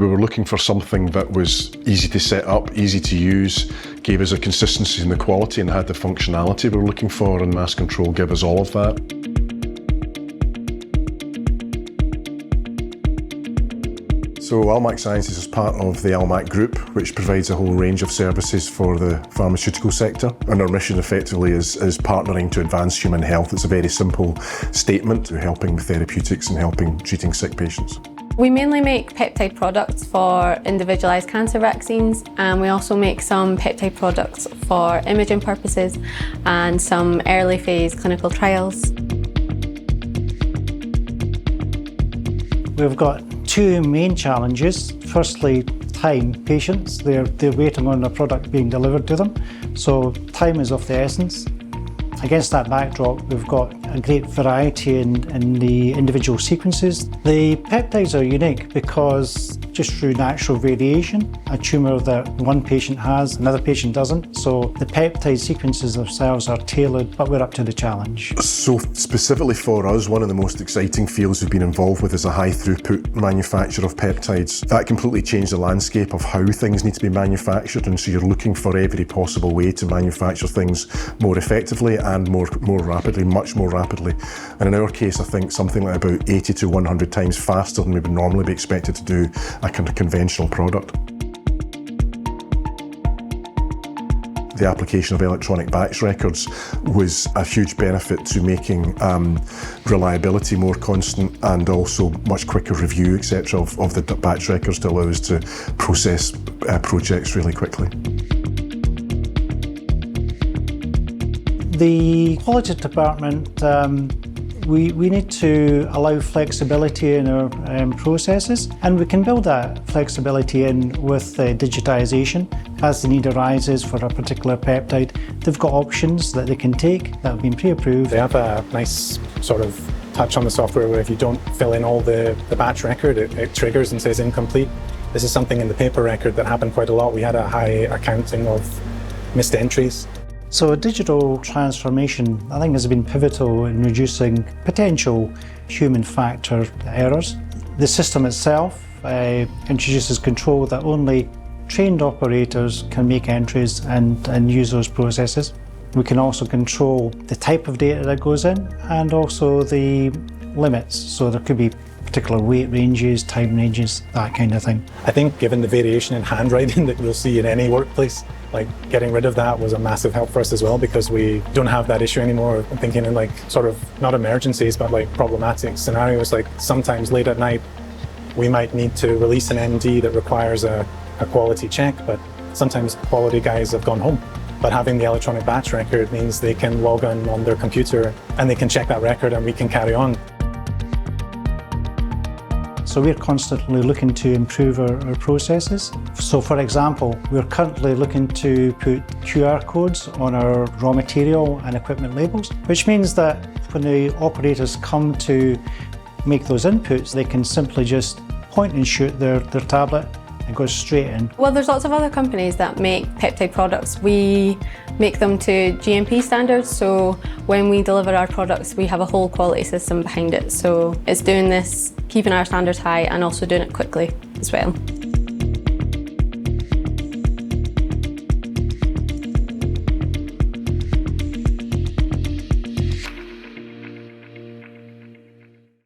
We were looking for something that was easy to set up, easy to use, gave us a consistency in the quality and had the functionality we were looking for, and MasterControl gave us all of that. So Almac Sciences is part of the Almac Group, which provides a whole range of services for the pharmaceutical sector. And our mission effectively is partnering to advance human health. It's a very simple statement to helping with therapeutics and helping treating sick patients. We mainly make peptide products for individualised cancer vaccines, and we also make some peptide products for imaging purposes and some early phase clinical trials. We've got two main challenges. Firstly, time. Patients, they're waiting on a product being delivered to them, so time is of the essence. Against that backdrop, we've got a great variety in the individual sequences. The peptides are unique because just through natural variation, a tumour that one patient has, another patient doesn't. So the peptide sequences themselves are tailored, but we're up to the challenge. So specifically for us, one of the most exciting fields we've been involved with is a high throughput manufacture of peptides. That completely changed the landscape of how things need to be manufactured, and so you're looking for every possible way to manufacture things more effectively and more rapidly, much more rapidly. And in our case, I think something like about 80 to 100 times faster than we would normally be expected to do a kind of conventional product. The application of electronic batch records was a huge benefit to making reliability more constant and also much quicker review, etc. of the batch records to allow us to process projects really quickly. The quality department, we need to allow flexibility in our processes, and we can build that flexibility in with digitisation. As the need arises for a particular peptide, they've got options that they can take that have been pre-approved. They have a nice sort of touch on the software where if you don't fill in all the batch record, it triggers and says incomplete. This is something in the paper record that happened quite a lot. We had a high accounting of missed entries. So digital transformation, I think, has been pivotal in reducing potential human factor errors. The system itself introduces control that only trained operators can make entries and use those processes. We can also control the type of data that goes in and also the limits. So there could be particular weight ranges, time ranges, that kind of thing. I think given the variation in handwriting that you'll see in any workplace, like getting rid of that was a massive help for us as well, because we don't have that issue anymore. I'm thinking in like sort of not emergencies, but like problematic scenarios, like sometimes late at night, we might need to release an ND that requires a quality check, but sometimes quality guys have gone home. But having the electronic batch record means they can log on their computer and they can check that record and we can carry on. So we're constantly looking to improve our processes. So for example, we're currently looking to put QR codes on our raw material and equipment labels, which means that when the operators come to make those inputs, they can simply just point and shoot their tablet and go straight in. Well, there's lots of other companies that make peptide products. We make them to GMP standards, so when we deliver our products, we have a whole quality system behind it. So it's doing this, keeping our standards high and also doing it quickly as well.